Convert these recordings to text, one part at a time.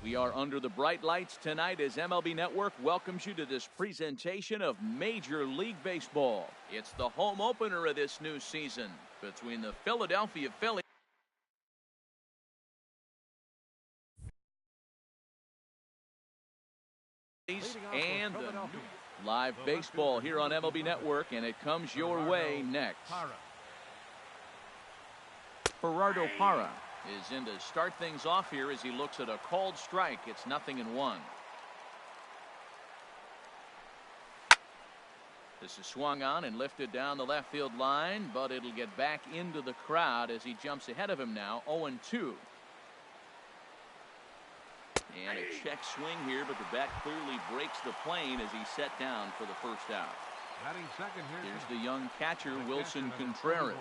We are under the bright lights tonight as MLB Network welcomes you to this presentation of Major League Baseball. It's the home opener of this new season between the Philadelphia Phillies and the live baseball here on MLB Network, and it comes your way next. Gerardo Parra is in to start things off here as he looks at a called strike. It's 0-1. This is swung on and lifted down the left field line, but it'll get back into the crowd as he jumps ahead of him now. 0-2. And a check swing here, but the bat clearly breaks the plane as he's set down for the first out. Here's the young catcher, Wilson Contreras.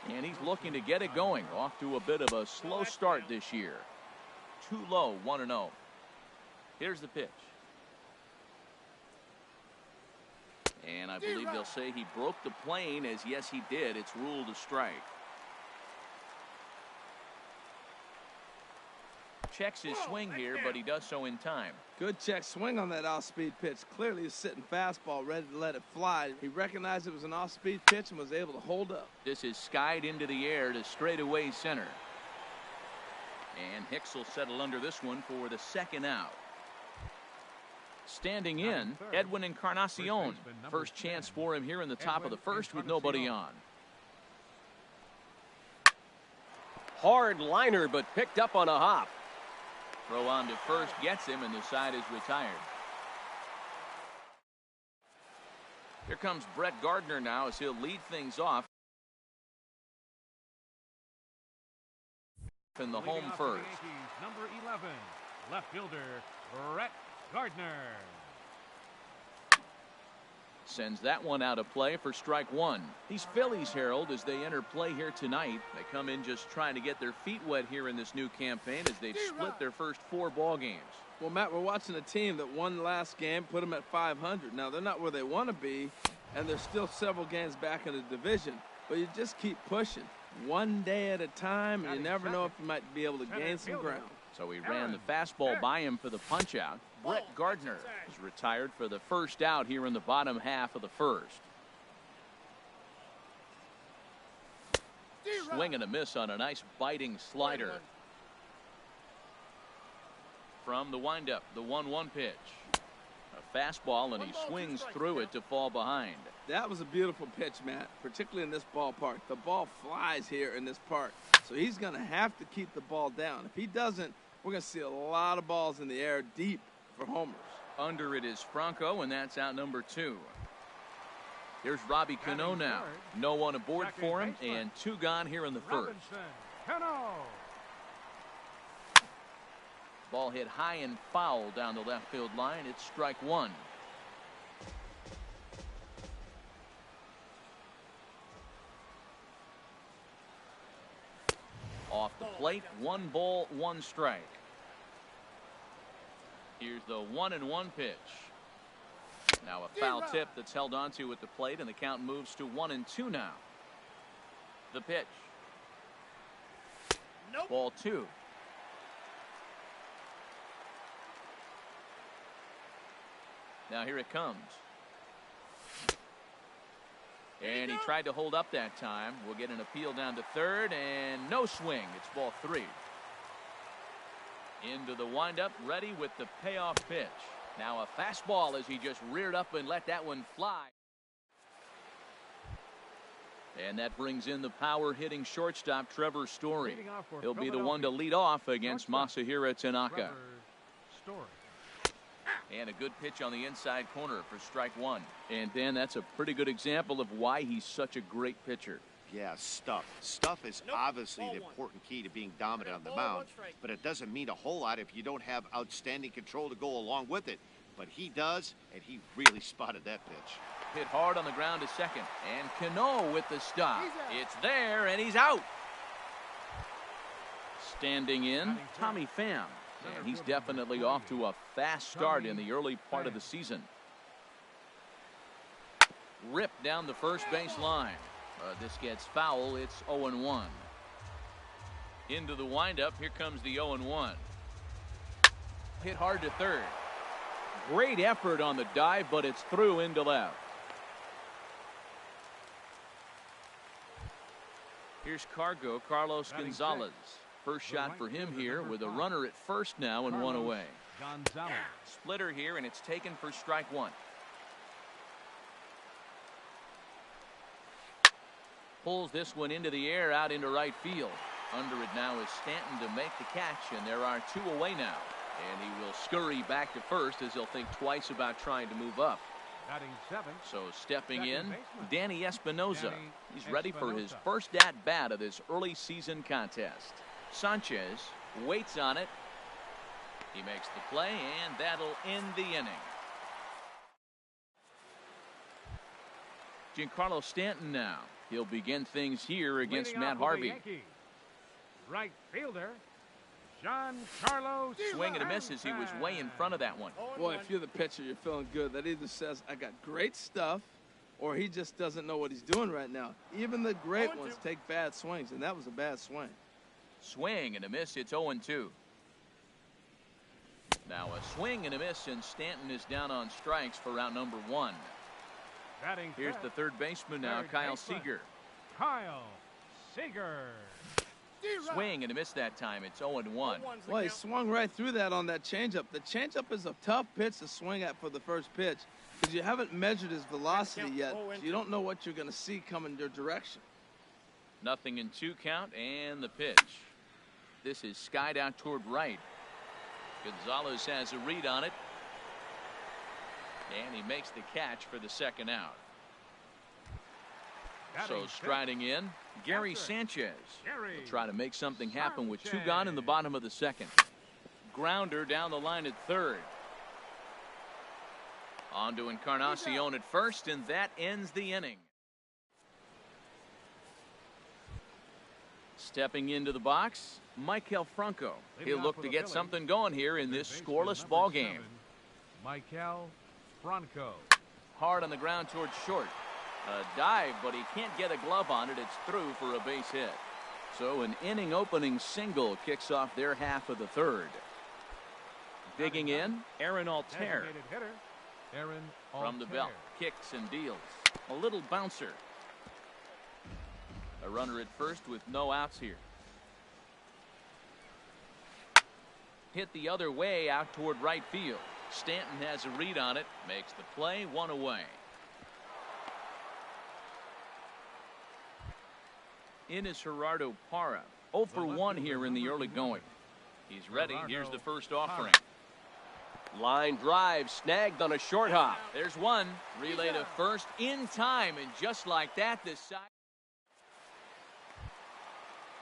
And he's looking to get it going. Off to a bit of a slow start this year. Too low, 1-0. Here's the pitch. And I believe they'll say he broke the plane, as yes he did. It's ruled a strike. Checks his swing here, but he does so in time. Good check swing on that off-speed pitch. Clearly he's sitting fastball, ready to let it fly. He recognized it was an off-speed pitch and was able to hold up. This is skied into the air to straightaway center. And Hicks will settle under this one for the second out. Standing in, Edwin Encarnacion. First chance for him here in the top of the first with nobody on. Hard liner, but picked up on a hop. Throw on to first gets him, and the side is retired. Here comes Brett Gardner now as he'll lead things off in the home first. Number 11, left fielder Brett Gardner. Sends that one out of play for strike one. These Phillies, Harold, as they enter play here tonight, they come in just trying to get their feet wet here in this new campaign as they've split their first 4 ball games. Well, Matt, we're watching a team that won last game, put them at 500. Now, they're not where they want to be, and there's still several games back in the division, but you just keep pushing one day at a time, and you never know if you might be able to gain some ground. So he ran the fastball by him for the punch out. Brett Gardner is retired for the first out here in the bottom half of the first. Swing and a miss on a nice biting slider. From the windup, the 1-1 pitch. A fastball, and he swings through it to fall behind. That was a beautiful pitch, Matt, particularly in this ballpark. The ball flies here in this park, so he's going to have to keep the ball down. If he doesn't, we're going to see a lot of balls in the air deep for homers. Under it is Franco, and that's out number 2. Here's Robbie Cano now. No one aboard for him, and 2 gone here in the first. Ball hit high and foul down the left field line. It's strike 1. Off the plate, 1 ball, 1 strike. Here's the 1-1 pitch. Now a foul tip that's held onto at the plate, and the count moves to 1-2 now. The pitch. Ball 2. Now here it comes. And he tried to hold up that time. We'll get an appeal down to third, and no swing. It's ball 3. Into the windup, ready with the payoff pitch. Now a fastball as he just reared up and let that one fly. And that brings in the power-hitting shortstop, Trevor Story. He'll be the one to lead off against Masahiro Tanaka. And a good pitch on the inside corner for strike 1. And Dan, that's a pretty good example of why he's such a great pitcher. Yeah, stuff. Stuff is obviously the important key to being dominant on the mound, but it doesn't mean a whole lot if you don't have outstanding control to go along with it. But he does, and he really spotted that pitch. Hit hard on the ground to second, and Cano with the stop. It's there, and he's out. Standing in, Tommy Pham. And he's definitely off to a fast start in the early part of the season. Ripped down the first base line. This gets foul. It's 0-1. Into the windup. Here comes the 0-1. hit hard to third. Great effort on the dive, but it's through into left. Here's Carlos Gonzalez. First shot for him here with a runner at first now and one away. Splitter here, and it's taken for strike one. Pulls this one into the air out into right field. Under it now is Stanton to make the catch, and there are two away now. And he will scurry back to first as he'll think twice about trying to move up. So stepping in, Danny Espinoza. He's ready for his first at-bat of this early season contest. Sanchez waits on it. He makes the play, and that'll end the inning. Giancarlo Stanton now. He'll begin things here against Matt Harvey. Right fielder, Giancarlo. Swing and a miss as he was way in front of that one. Boy, if you're the pitcher, you're feeling good. That either says, I got great stuff, or he just doesn't know what he's doing right now. Even the great ones take bad swings, and that was a bad swing. Swing and a miss, it's 0-2. Now a swing and a miss, and Stanton is down on strikes for round number one. Here's the third baseman now, Kyle Seager. Kyle Seager. Swing and a miss that time. It's 0-1. Well, he swung right through that on that changeup. The changeup is a tough pitch to swing at for the first pitch because you haven't measured his velocity yet. So you don't know what you're going to see coming your direction. 0-2 count, and the pitch. This is skied out toward right. Gonzalez has a read on it. And he makes the catch for the second out. So striding in, Gary Sanchez. He'll try to make something happen with two gone in the bottom of the second. Grounder down the line at third. On to Encarnacion at first, and that ends the inning. Stepping into the box, Maikel Franco. He'll look to get something going here in this scoreless ball game. Maikel Franco. Hard on the ground towards short. A dive, but he can't get a glove on it. It's through for a base hit. So an inning opening single kicks off their half of the third. Digging in, Aaron Altair. From the belt, kicks and deals. A little bouncer. A runner at first with no outs here. Hit the other way out toward right field. Stanton has a read on it, makes the play, one away. In is Gerardo Parra. 0 for 1 here in the early going. He's ready. Here's the first offering. Line drive snagged on a short hop. There's one. Relay to first in time, and just like that, this side.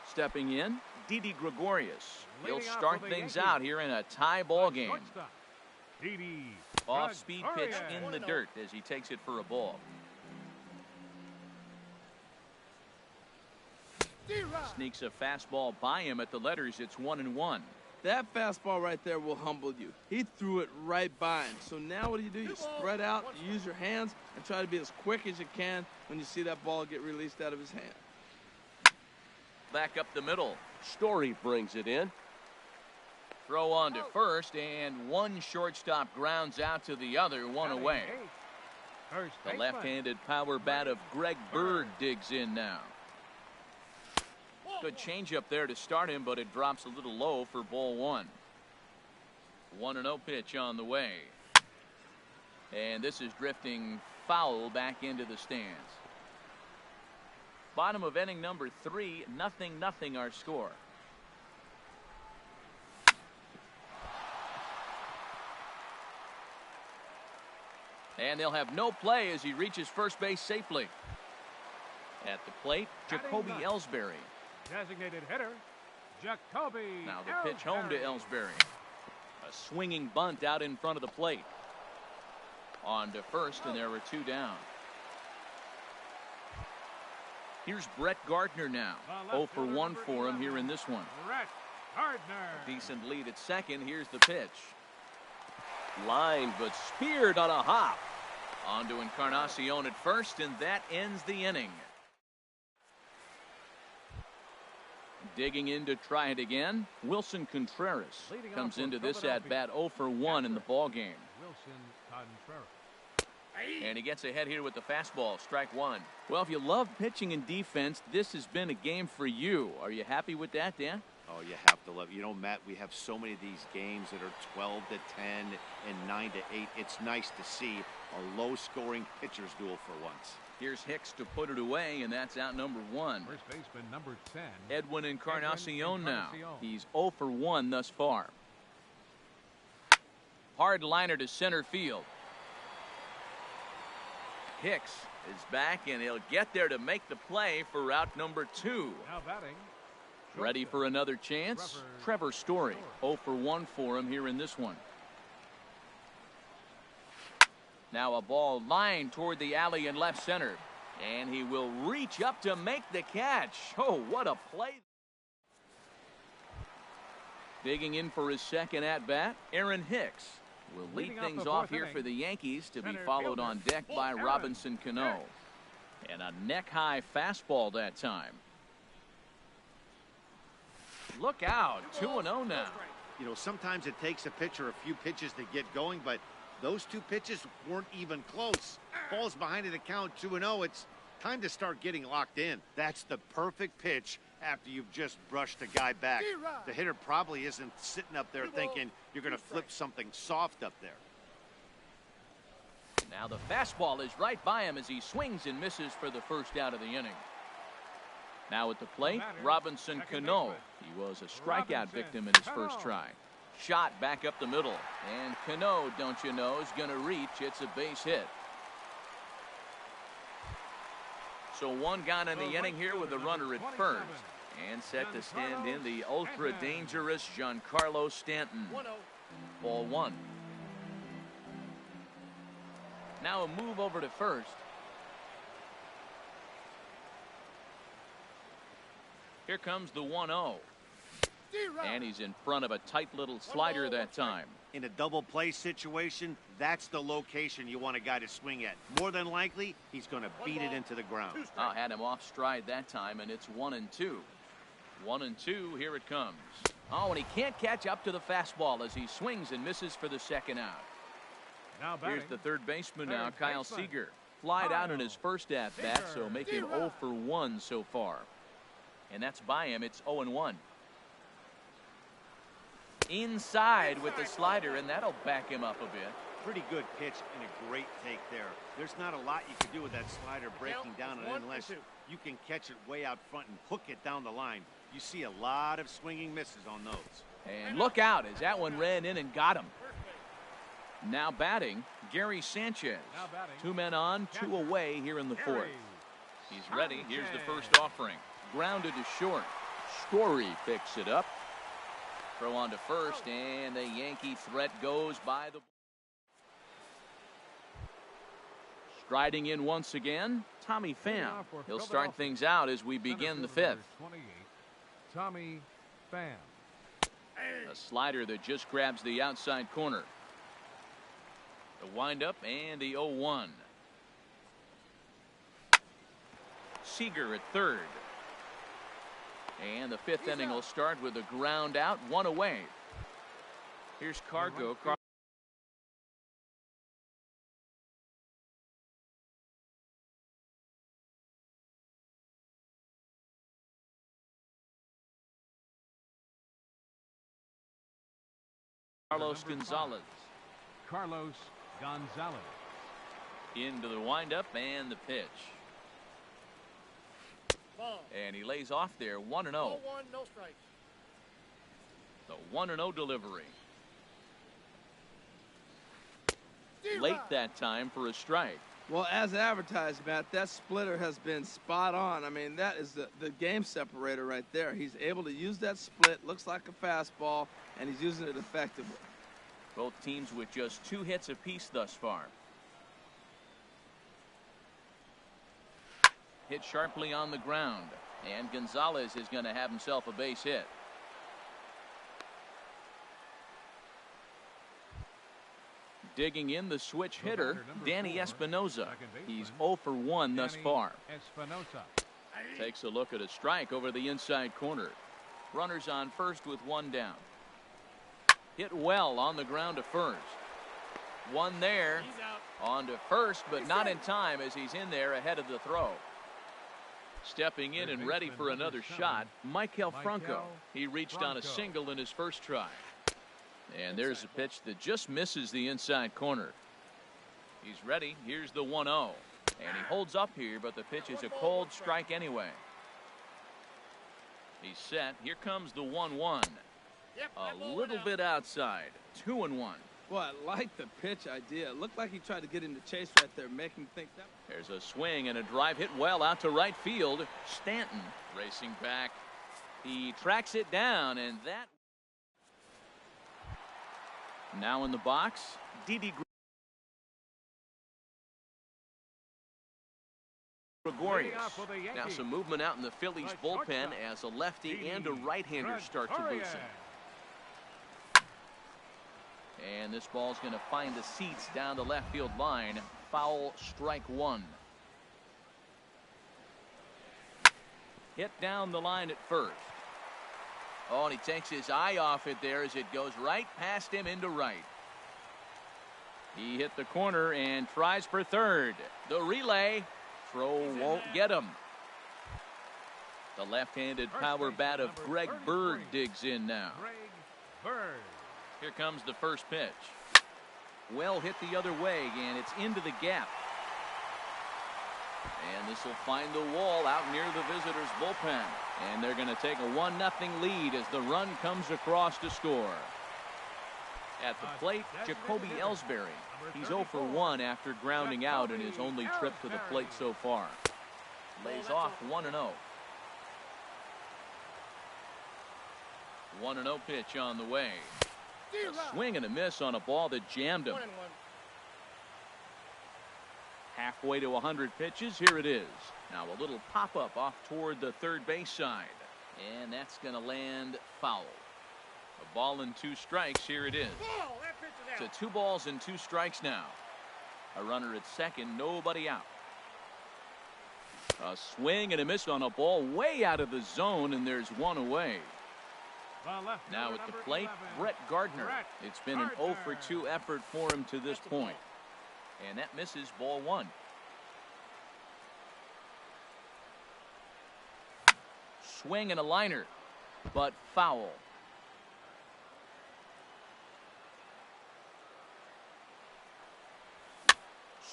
Stepping in, Didi Gregorius. He'll start things out here in a tie ball game. Off-speed pitch in the dirt as he takes it for a ball. Sneaks a fastball by him at the letters. It's 1-1. That fastball right there will humble you. He threw it right by him. So now what do? You spread out, you use your hands, and try to be as quick as you can when you see that ball get released out of his hand. Back up the middle. Story brings it in. Throw on to first, and one shortstop grounds out to the other, one away. The left-handed power bat of Greg Bird digs in now. Good changeup there to start him, but it drops a little low for ball one. 1-0 pitch on the way. And this is drifting foul back into the stands. Bottom of inning number 3, 0-0 our score. And they'll have no play as he reaches first base safely. At the plate, Jacoby Ellsbury. Designated hitter, Jacoby. Now the pitch home to Ellsbury. A swinging bunt out in front of the plate. On to first, and there are 2 down. Here's Brett Gardner now. 0 for 1 for him here in this one. Brett Gardner. A decent lead at second. Here's the pitch. Lined but speared on a hop. On to Encarnacion at first, and that ends the inning. Digging in to try it again, Wilson Contreras comes into this at-bat 0 for 1 in the ball game. Wilson Contreras. And he gets ahead here with the fastball, strike one. Well, if you love pitching and defense, this has been a game for you. Are you happy with that, Dan? Oh, you have to love it. You know, Matt, we have so many of these games that are 12 to 10 and 9 to 8. It's nice to see a low-scoring pitcher's duel for once. Here's Hicks to put it away, and that's out number 1. First baseman number 10. Edwin Encarnacion now. He's 0 for 1 thus far. Hard liner to center field. Hicks is back, and he'll get there to make the play for out number 2. Now batting. Ready for another chance? Trevor Story. 0 for 1 for him here in this one. Now a ball lined toward the alley in left center. And he will reach up to make the catch. Oh, what a play. Digging in for his second at-bat, Aaron Hicks will lead things off here for the Yankees, to be followed on deck by Robinson Cano. And a neck-high fastball that time. Look out, 2-0 now. You know, sometimes it takes a pitcher a few pitches to get going, but those 2 pitches weren't even close. Ball's behind in the count, 2-0. It's time to start getting locked in. That's the perfect pitch after you've just brushed a guy back. The hitter probably isn't sitting up there thinking you're going to flip something soft up there. Now the fastball is right by him as he swings and misses for the first out of the inning. Now at the plate, Robinson Cano. He was a strikeout victim in his first try. Shot back up the middle. And Cano, don't you know, is going to reach. It's a base hit. So one gone in the inning here with a runner at first. And set to stand in the ultra-dangerous Giancarlo Stanton. Ball 1. Now a move over to first. Here comes the 1-0. And he's in front of a tight little slider that time. In a double play situation, that's the location you want a guy to swing at. More than likely, he's going to beat it into the ground. Had him off stride that time, and it's 1-2. 1-2, here it comes. Oh, and he can't catch up to the fastball as he swings and misses for the second out. Here's the third baseman now, Kyle Seager. Flied out in his first at-bat, so make him 0 for 1 so far. And that's by him. It's 0-1. Inside with the slider, and that'll back him up a bit. Pretty good pitch and a great take there. There's not a lot you can do with that slider breaking down unless you can catch it way out front and hook it down the line. You see a lot of swinging misses on those. And look out as that one ran in and got him. Now batting, Gary Sanchez. 2 men on, 2 away here in the 4th. He's ready. Here's the first offering. Grounded to short. Story picks it up. Throw on to first, and the Yankee threat goes by the. Striding in once again, Tommy Pham. He'll start things out as we begin the 5th. Tommy Pham. A slider that just grabs the outside corner. The windup and the 0-1. Seager at third. And the 5th inning will start with a ground out, 1 away. Here's Cargo. Carlos Gonzalez. Carlos Gonzalez. Into the windup and the pitch. And he lays off there, 1-0. No strikes. The 1-0 delivery. Late that time for a strike. Well, as advertised, Matt, that splitter has been spot on. I mean, that is the game separator right there. He's able to use that split, looks like a fastball, and he's using it effectively. Both teams with just 2 hits apiece thus far. Hit sharply on the ground, and Gonzalez is going to have himself a base hit. Digging in the switch hitter, Danny Espinosa. He's 0 for 1 thus far. Takes a look at a strike over the inside corner. Runners on first with one down. Hit well on the ground to first. One there. On to first, but not in time as he's in there ahead of the throw. Stepping in and ready for another shot, Michael Franco. He reached on a single in his first try. And there's a pitch that just misses the inside corner. He's ready. Here's the 1-0. And he holds up here, but the pitch is a cold strike anyway. He's set. Here comes the 1-1. A little bit outside. 2-1. Boy, I like the pitch idea. It looked like he tried to get in the chase right there, making think that. There's a swing and a drive hit well out to right field. Stanton racing back. He tracks it down, and that. Now in the box, Didi Gregorius. Now some movement out in the Phillies bullpen as a lefty and a right-hander start to loosen. And this ball's going to find the seats down the left field line. Foul, strike one. Hit down the line at first. Oh, and he takes his eye off it there as it goes right past him into right. He hit the corner and tries for third. The relay. Throw won't get him. The left-handed power bat of Greg Bird digs in now. Here comes the first pitch. Well hit the other way, and it's into the gap. And this will find the wall out near the visitors' bullpen. And they're going to take a 1-0 lead as the run comes across to score. At the plate, Jacoby Ellsbury. He's 0 for 1 after grounding out in his only trip to the plate so far. Lays off 1-0. 1-0 pitch on the way. A swing and a miss on a ball that jammed him. Halfway to 100 pitches. Here it is. Now a little pop-up off toward the third base side. And that's going to land foul. A ball and 2 strikes. Here it is. So 2 balls and 2 strikes now. A runner at second. Nobody out. A swing and a miss on a ball way out of the zone, and there's 1 away. Now at the plate, Brett Gardner. It's been an 0 for 2 effort for him to this point. And that misses, ball 1. Swing and a liner, but foul.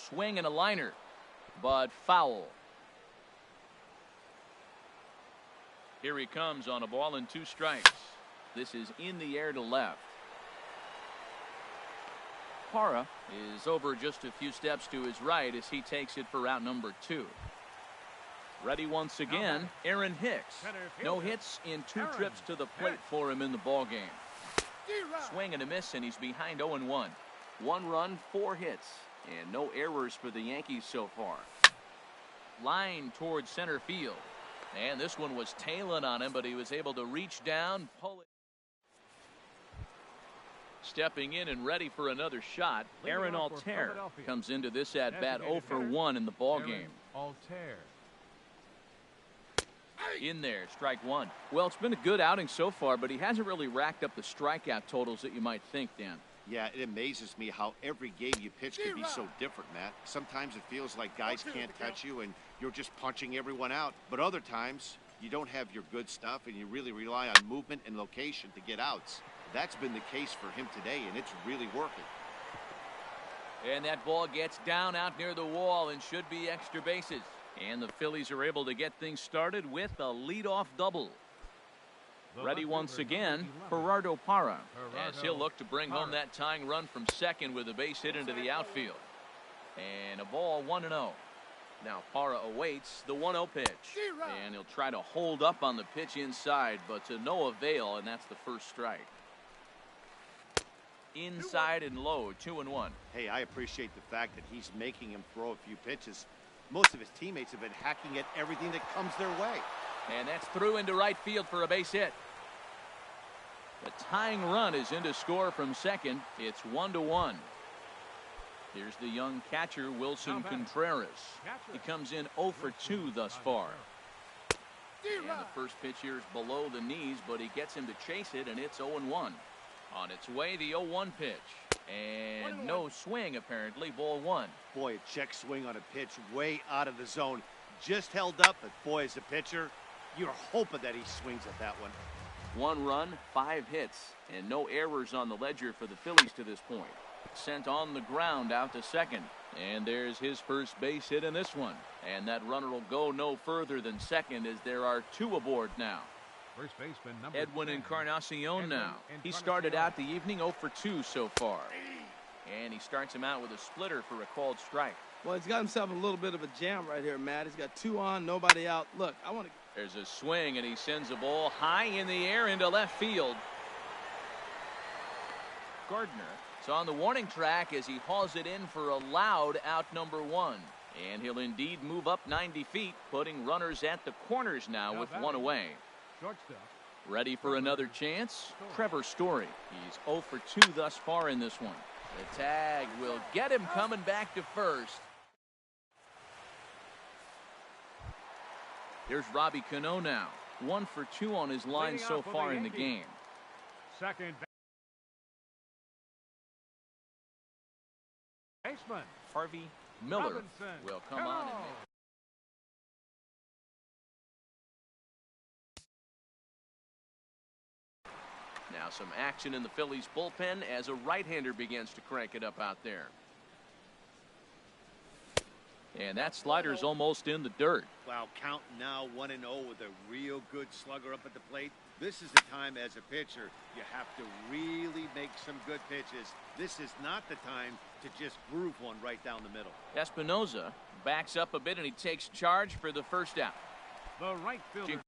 Swing and a liner, but foul. Here he comes on a ball and 2 strikes. This is in the air to left. Parra is over just a few steps to his right as he takes it for out number 2. Ready once again, Aaron Hicks. No hits in 2 trips to the plate for him in the ballgame. Swing and a miss, and he's behind 0-1. 1 run, 4 hits, and no errors for the Yankees so far. Line towards center field. And this one was tailing on him, but he was able to reach down, pull it. Stepping in and ready for another shot, Aaron Altair comes into this at-bat 0 for 1 in the ballgame. In there, strike 1. Well, it's been a good outing so far, but he hasn't really racked up the strikeout totals that you might think, Dan. Yeah, it amazes me how every game you pitch can be so different, Matt. Sometimes it feels like guys can't touch you and you're just punching everyone out. But other times, you don't have your good stuff and you really rely on movement and location to get outs. That's been the case for him today, and it's really working. And that ball gets down out near the wall and should be extra bases. And the Phillies are able to get things started with a leadoff double. Ready once again, Gerardo Parra, as he'll look to bring home that tying run from second with a base hit into the outfield. And a ball 1-0. Now Parra awaits the 1-0 pitch. And he'll try to hold up on the pitch inside, but to no avail, and that's the first strike. Inside and low, 2-1. Hey, I appreciate the fact that he's making him throw a few pitches. Most of his teammates have been hacking at everything that comes their way. And that's through into right field for a base hit. The tying run is in to score from second. It's 1-1. Here's the young catcher, Wilson Contreras. He comes in 0 for 2 thus far. And the first pitch here is below the knees, but he gets him to chase it, and it's 0-1. On its way, the 0-1 pitch. And no swing, apparently. Ball one. Boy, a check swing on a pitch way out of the zone. Just held up, but boy, as a pitcher, you're hoping that he swings at that one. 1 run, 5 hits, and no errors on the ledger for the Phillies to this point. Sent on the ground out to second. And there's his first base hit in this one. And that runner will go no further than second as there are 2 aboard now. First baseman number Edwin 10. Encarnacion now. He started out the evening 0 for 2 so far. And he starts him out with a splitter for a called strike. Well, he's got himself a little bit of a jam right here, Matt. He's got 2 on, nobody out. Look, I want to... There's a swing, and he sends a ball high in the air into left field. Gardner is on the warning track as he hauls it in for a loud out number 1. And he'll indeed move up 90 feet, putting runners at the corners now with 1 away. Shortstop. Ready for another chance? Trevor Story. He's 0 for 2 thus far in this one. The tag will get him coming back to first. Here's Robbie Cano now. 1 for 2 on his line so far in the game. Second baseman Harvey Miller Robinson. will come on and make. Now some action in the Phillies bullpen as a right-hander begins to crank it up out there. And that slider's almost in the dirt. Wow, count now 1-0 with a real good slugger up at the plate. This is the time as a pitcher you have to really make some good pitches. This is not the time to just groove one right down the middle. Espinoza backs up a bit and he takes charge for the first out. The right fielder.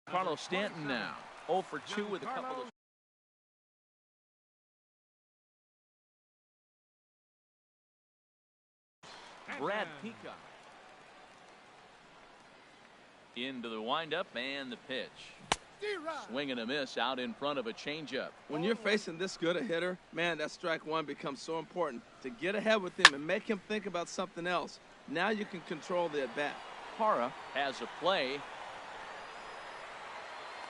Carlos Stanton now 0 for 2 with a couple of. Brad Peacock into the windup and the pitch. Swing and a miss out in front of a changeup. When you're facing this good a hitter, man, that strike one becomes so important. To get ahead with him and make him think about something else. Now you can control the at-bat. Parra has a play.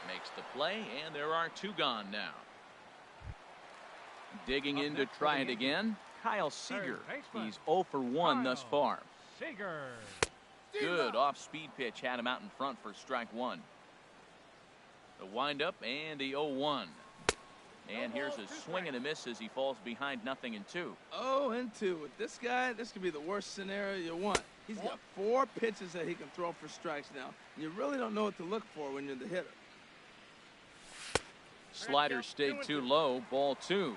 Makes the play, and there are 2 gone now. Digging in to try it again, Kyle Seager. He's 0 for 1 thus far. Seager. Good off-speed pitch had him out in front for strike 1. The windup and the 0-1. And here's a swing and a miss as he falls behind 0-2. 0-2. With this guy, this could be the worst scenario you want. He's got 4 pitches that he can throw for strikes now. You really don't know what to look for when you're the hitter. Slider stayed too low. Ball 2.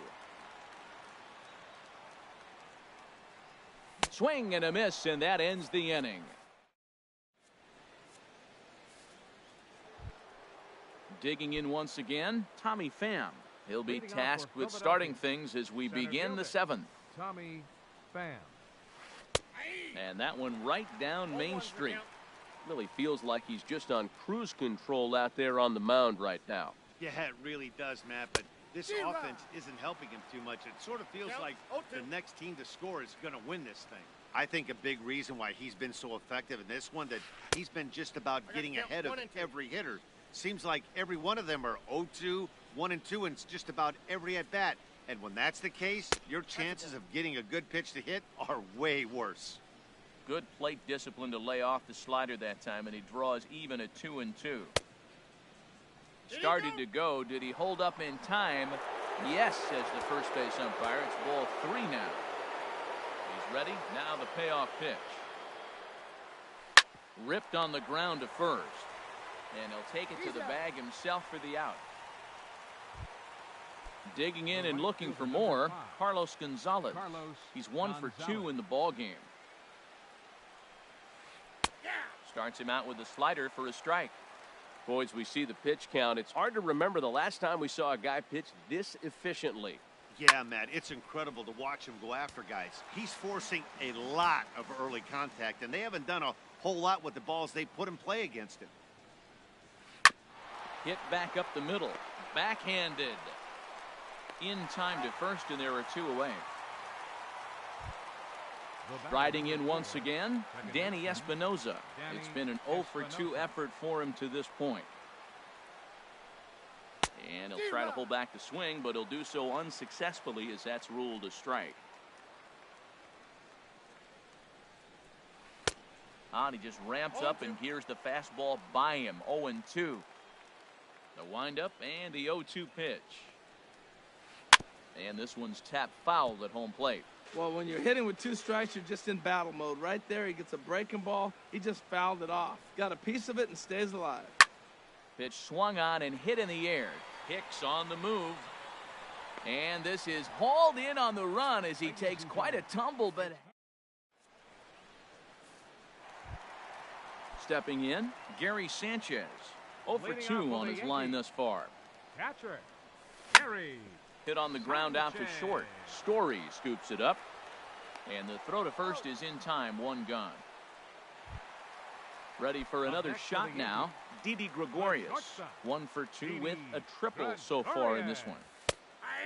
Swing and a miss, and that ends the inning. Digging in once again, Tommy Pham. He'll be tasked with starting things as we begin the 7th. Tommy Pham. And that one right down Main Street. Really feels like he's just on cruise control out there on the mound right now. Yeah, it really does, Matt, but this offense isn't helping him too much. It sort of feels like the next team to score is going to win this thing. I think a big reason why he's been so effective in this one, that he's been just about getting ahead of every hitter. Seems like every one of them are 0-2, 1-2, and just about every at-bat. And when that's the case, your chances of getting a good pitch to hit are way worse. Good plate discipline to lay off the slider that time, and he draws even at 2-2. Started to go. Did he hold up in time? Yes, says the first base umpire. It's ball 3 now. He's ready. Now the payoff pitch. Ripped on the ground to first. And he'll take it to the bag himself for the out. Digging in and looking for more, Carlos Gonzalez. He's 1 for 2 in the ball game. Starts him out with a slider for a strike. Boys, we see the pitch count. It's hard to remember the last time we saw a guy pitch this efficiently. Yeah, Matt, it's incredible to watch him go after guys. He's forcing a lot of early contact, and they haven't done a whole lot with the balls they put in play against him. Hit back up the middle. Backhanded. In time to first, and there are 2 away. Riding in once again, Danny Espinoza. It's been an 0 for 2 effort for him to this point. And he'll try to hold back the swing, but he'll do so unsuccessfully as that's ruled a strike. He just ramps up and here's the fastball by him. 0-2. The windup and the 0-2 pitch. And this one's tapped foul at home plate. Well, when you're hitting with 2 strikes, you're just in battle mode. Right there, he gets a breaking ball. He just fouled it off. Got a piece of it and stays alive. Pitch swung on and hit in the air. Hicks on the move. And this is hauled in on the run as he takes quite a tumble, but stepping in, Gary Sanchez. 0 for 2 on his line thus far. Catcher, Gary. Hit on the ground out to short. Story scoops it up. And the throw to first is in time. 1 gone. Ready for another shot now. Didi Gregorius. 1 for 2 with a triple so far in this one.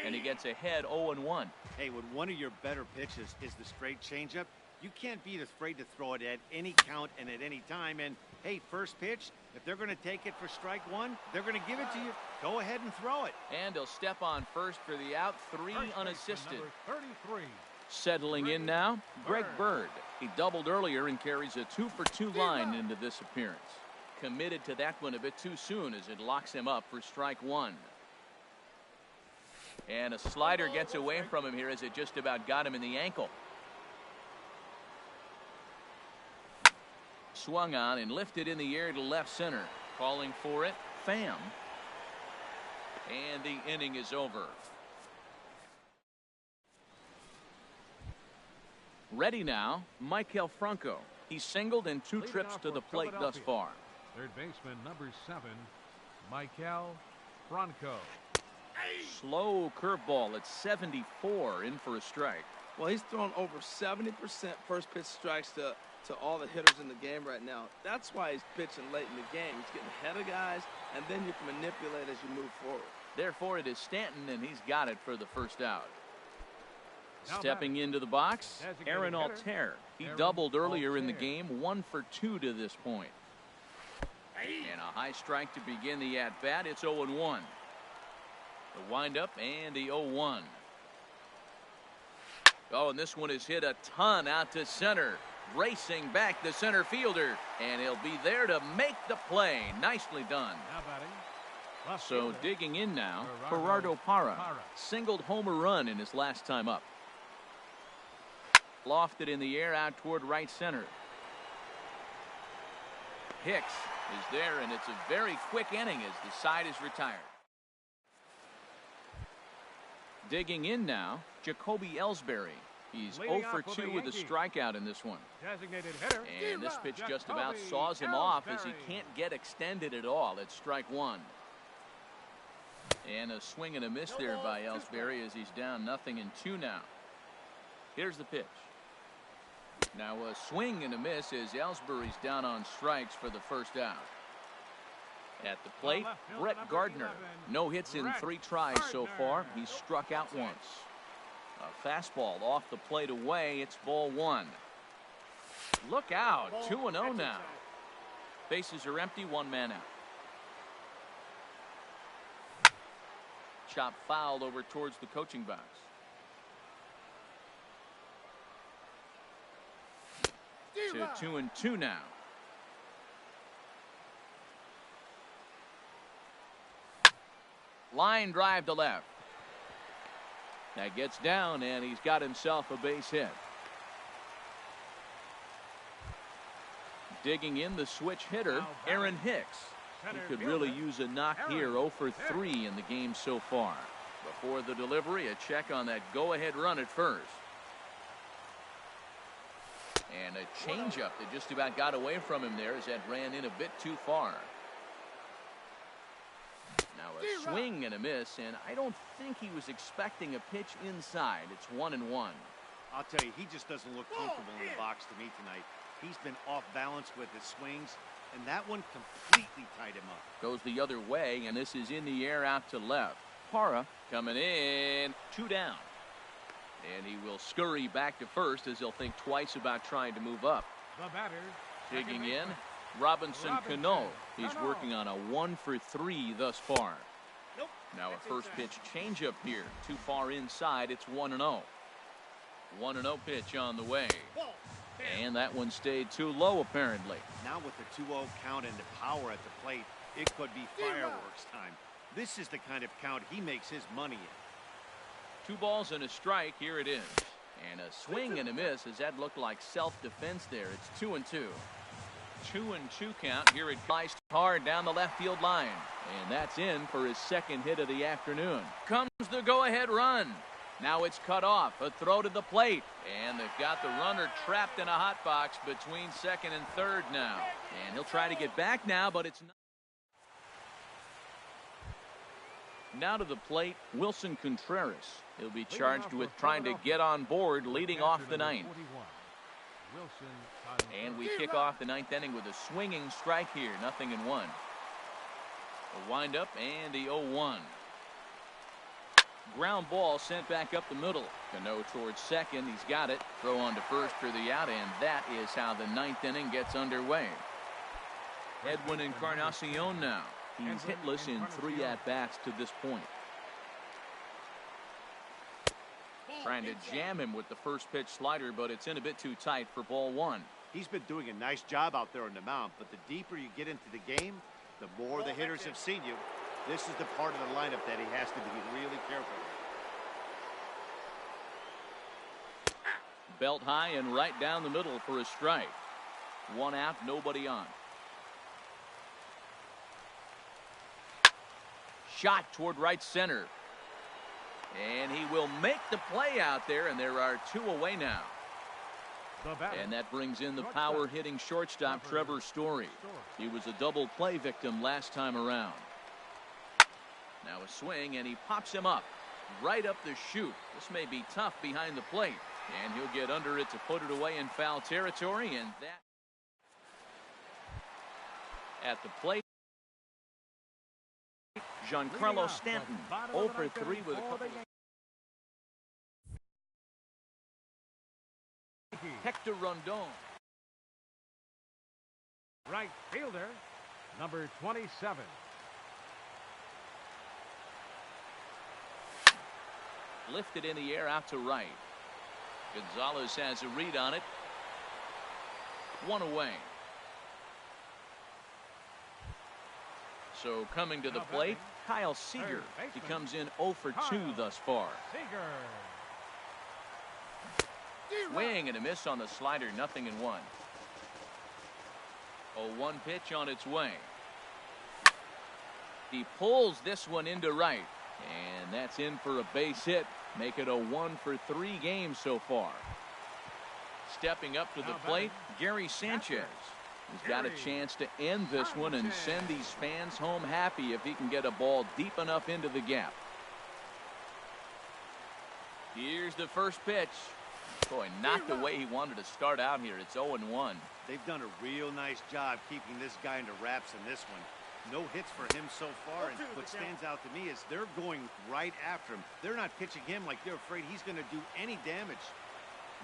And he gets ahead 0-1. Hey, when one of your better pitches is the straight changeup, you can't be afraid to throw it at any count and at any time. And, hey, first pitch, if they're going to take it for strike 1, they're going to give it to you. Go ahead and throw it. And he'll step on first for the out. 3 unassisted. 33. Settling in now, Greg Bird. He doubled earlier and carries a 2 for 2 line into this appearance. Committed to that one a bit too soon as it locks him up for strike 1. And a slider gets away from him here as it just about got him in the ankle. Swung on and lifted in the air to left center. Calling for it, Pham. And the inning is over. Ready now, Maikel Franco. He's singled in 2 trips to the plate thus far. Third baseman, number 7, Maikel Franco. Slow curveball at 74, in for a strike. Well, he's thrown over 70% first pitch strikes to all the hitters in the game right now. That's why he's pitching late in the game. He's getting ahead of guys, and then you can manipulate as you move forward. Therefore, it is Stanton, and he's got it for the first out. Stepping into the box, Aaron Altair. He doubled earlier in the game, 1 for 2 to this point. And a high strike to begin the at-bat. It's 0-1. The windup and the 0-1. Oh, and this one is hit a ton out to center. Racing back the center fielder. And he'll be there to make the play. Nicely done. So digging in now, Gerardo Parra. Singled homer run in his last time up. Lofted in the air out toward right center. Hicks is there, and it's a very quick inning as the side is retired. Digging in now, Jacoby Ellsbury. He's 0 for 2 with a strikeout in this one. And this pitch just about saws him off as he can't get extended at all. It's strike 1. And a swing and a miss there by Ellsbury as he's down 0-2 now. Here's the pitch. Now a swing and a miss as Ellsbury's down on strikes for the first out. At the plate, Brett Gardner. No hits in 3 tries so far. He's struck out once. A fastball off the plate away. It's ball 1. Look out. 2-0 now. Bases are empty. 1 man out. Chop fouled over towards the coaching box. 2-2 now. Line drive to left. That gets down, and he's got himself a base hit. Digging in the switch hitter, Aaron Hicks. He could really use a knock here. 0 for 3 in the game so far. Before the delivery, a check on that go-ahead run at first. And a changeup that just about got away from him there as that ran in a bit too far. Now a swing and a miss, and I don't think he was expecting a pitch inside. It's 1-1. I'll tell you, he just doesn't look comfortable in the box to me tonight. He's been off balance with his swings, and that one completely tied him up. Goes the other way, and this is in the air out to left. Parra coming in. 2 down. And he will scurry back to first as he'll think twice about trying to move up. The batter. Digging in, Robinson Cano. He's working on a 1-for-3 thus far. Nope. Now a first pitch changeup here. Too far inside. It's 1-0. 1-0 pitch on the way. And that one stayed too low, apparently. Now with the 2-0 count and the power at the plate, it could be fireworks time. This is the kind of count he makes his money in. 2 balls and a strike. Here it is. And a swing and a miss as that looked like self-defense there. It's 2-2. 2-2 count. Here it flies hard down the left field line. And that's in for his second hit of the afternoon. Comes the go-ahead run. Now it's cut off. A throw to the plate. And they've got the runner trapped in a hot box between second and third now. And he'll try to get back now, but it's not. Now to the plate, Wilson Contreras. He'll be charged with trying to get on board leading off the ninth. And we kick off the ninth inning with a swinging strike here. 0-1. A windup and the 0-1. Ground ball sent back up the middle. Cano towards second. He's got it. Throw on to first for the out, and that is how the ninth inning gets underway. Edwin Encarnacion now. He's hitless in 3 at-bats to this point. Trying to jam him with the first pitch slider, but it's in a bit too tight for ball 1. He's been doing a nice job out there on the mound, but the deeper you get into the game, the more the hitters have seen you. This is the part of the lineup that he has to be really careful with. Belt high and right down the middle for a strike. 1 out, nobody on. Shot toward right center. And he will make the play out there, and there are 2 away now. And that brings in the power-hitting shortstop, Trevor Story. He was a double play victim last time around. Now a swing, and he pops him up. Right up the chute. This may be tough behind the plate. And he'll get under it to put it away in foul territory, and that at the plate. Giancarlo Stanton, 0-for-3 with a couple. Hector Rondon. Right fielder, number 27. Lifted in the air out to right. Gonzalez has a read on it. 1 away. So coming to the plate, Kyle Seager. He comes in 0-for-2 thus far. Swing and a miss on the slider, 0-1. 0-1 pitch on its way. He pulls this one into right, and that's in for a base hit. Make it a 1-for-3 game so far. Stepping up to the plate, Gary Sanchez. He's got a chance to end this one and send these fans home happy if he can get a ball deep enough into the gap. Here's the first pitch. Boy, not the way he wanted to start out here. It's 0-1. They've done a real nice job keeping this guy into wraps in this one. No hits for him so far, and what stands out to me is they're going right after him. They're not pitching him like they're afraid he's going to do any damage.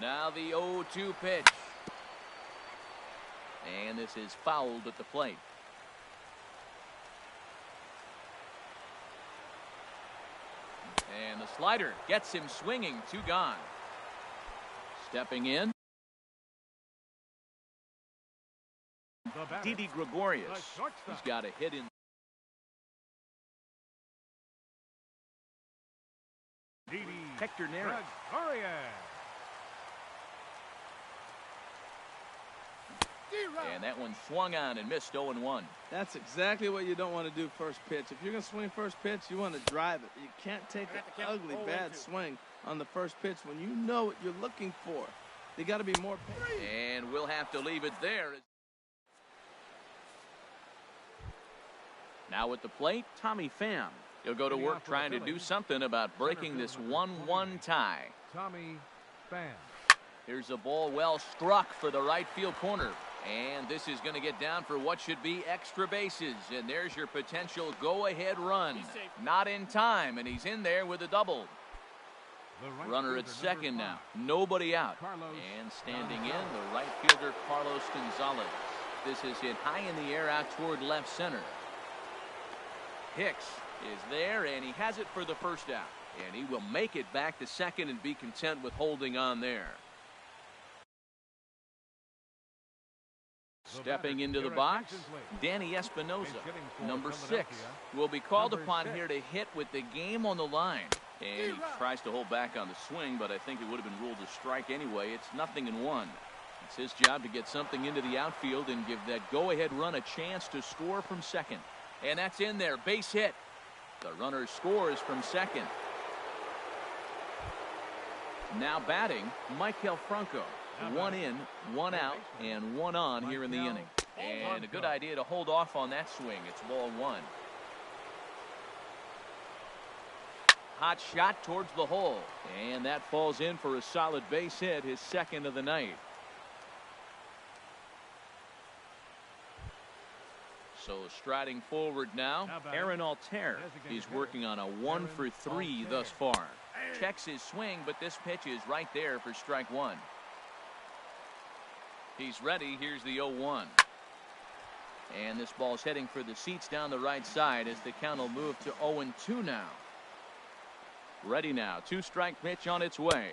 Now the 0-2 pitch. And this is fouled at the plate. And the slider gets him swinging. 2 gone. Stepping in, Didi Gregorius. He's got a hit in. Hector Neris. And that one swung on and missed. 0-1. That's exactly what you don't want to do first pitch. If you're going to swing first pitch, you want to drive it. You can't take an ugly, bad swing on the first pitch when you know what you're looking for. They got to be more patient. And we'll have to leave it there. Now at the plate, Tommy Pham. He'll go to work trying to do something about breaking this 1-1 tie. Tommy Pham. Here's a ball well struck for the right field corner. And this is going to get down for what should be extra bases. And there's your potential go-ahead run. Not in time, and he's in there with a double. Runner at second now. Nobody out. And standing in, the right fielder, Carlos Gonzalez. This is hit high in the air out toward left center. Hicks is there, and he has it for the first out. And he will make it back to second and be content with holding on there. Stepping into the box, Danny Espinosa, number 6, will be called upon here to hit with the game on the line. And he tries to hold back on the swing, but I think it would have been ruled a strike anyway. It's 0-1. It's his job to get something into the outfield and give that go-ahead run a chance to score from second. And that's in there, base hit. The runner scores from second. Now batting, Michael Franco. 1 in, 1 out, and 1 on here in the inning. And a good idea to hold off on that swing. It's ball 1. Hot shot towards the hole. And that falls in for a solid base hit, his second of the night. So striding forward now, Aaron Altair. He's working on a 1 for 3 thus far. Checks his swing, but this pitch is right there for strike 1. He's ready. Here's the 0-1. And this ball's heading for the seats down the right side as the count will move to 0-2 now. Ready now. 2-strike pitch on its way.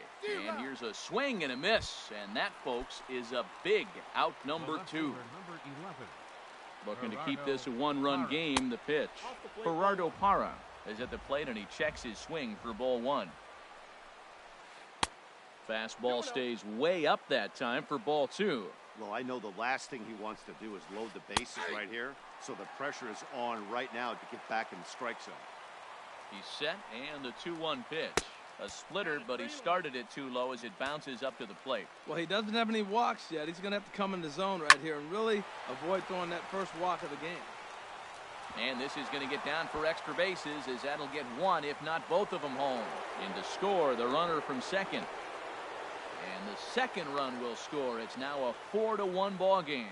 And here's a swing and a miss. And that, folks, is a big out number 2. Looking to keep this a 1-run game. The pitch. Gerardo Parra is at the plate, and he checks his swing for ball 1. Fastball stays way up that time for ball 2. Well, I know the last thing he wants to do is load the bases right here, so the pressure is on right now to get back in the strike zone. He's set, and the 2-1 pitch. A splitter, but he started it too low as it bounces up to the plate. Well, he doesn't have any walks yet. He's going to have to come in the zone right here and really avoid throwing that first walk of the game. And this is going to get down for extra bases as that'll get one, if not both of them, home. In to score, the runner from second. And the second run will score. It's now a 4-1 ball game.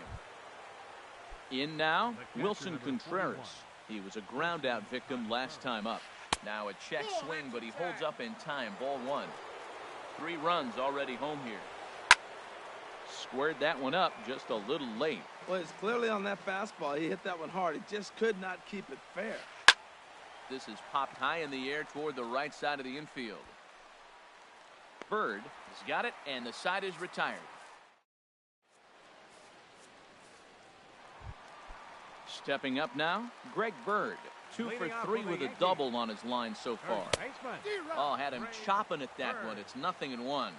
In now, Wilson Contreras. He was a ground out victim last time up. Now a check swing, but he holds up in time. Ball 1. 3 runs already home here. Squared that one up just a little late. Well, it's clearly on that fastball. He hit that one hard. He just could not keep it fair. This is popped high in the air toward the right side of the infield. Bird has got it, and the side is retired. Stepping up now, Greg Bird. 2 for 3 with a double on his line so far. Oh, had him chopping at that one. It's 0-1.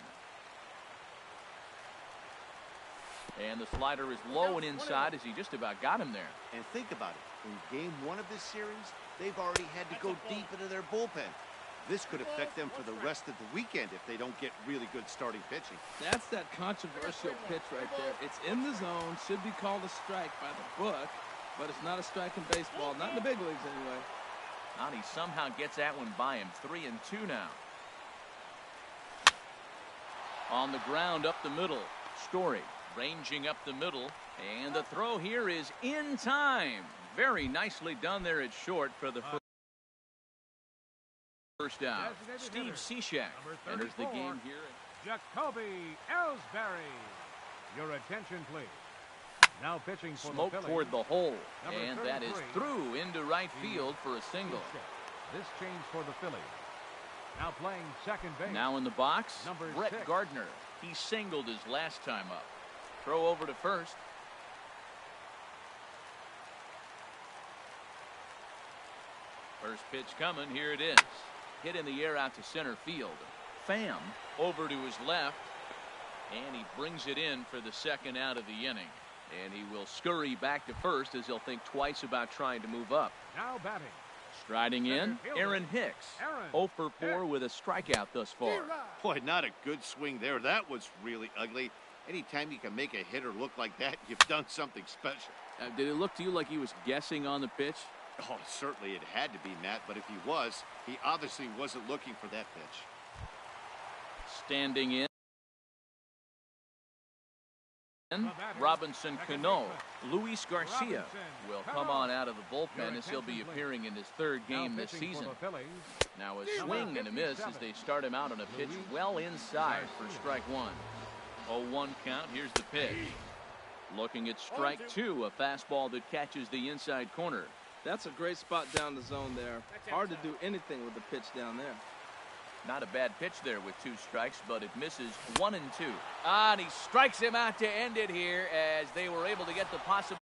And the slider is low and inside as he just about got him there. And think about it. In game 1 of this series, they've already had to go deep into their bullpen. This could affect them for the rest of the weekend if they don't get really good starting pitching. That's that controversial pitch right there. It's in the zone, should be called a strike by the book, but it's not a strike in baseball, not in the big leagues anyway. And he somehow gets that one by him. 3-2 now. On the ground up the middle, Story ranging up the middle, and the throw here is in time. Very nicely done there at short for the first down. Steve Cishek enters the game here. Jacoby Ellsbury. Your attention, please. Now pitching for Smoke the toward the hole, and that is through into right field for a single. This change for the Phillies. Now playing second base. Now in the box, Brett 6. Gardner. He singled his last time up. Throw over to first. First pitch coming. Here it is. Hit in the air out to center field. Pham over to his left, and he brings it in for the second out of the inning. And he will scurry back to first as he'll think twice about trying to move up. Now batting. Striding in, Aaron Hicks. 0 for 4 with a strikeout thus far. Boy, not a good swing there. That was really ugly. Anytime you can make a hitter look like that, you've done something special. Did it look to you like he was guessing on the pitch? Oh, certainly it had to be, Matt, but if he was, he obviously wasn't looking for that pitch. Standing in, man, Robinson Cano. Luis Garcia will come on out of the bullpen as he'll be appearing in his third game this season. Now a swing and a miss as they start him out on a pitch well inside for strike one. 0-1 count. Here's the pitch. Looking at strike two, a fastball that catches the inside corner. That's a great spot down the zone there. Hard to do anything with the pitch down there. Not a bad pitch there with 2 strikes, but it misses 1 and 2. And he strikes him out to end it here as they were able to get the possibility.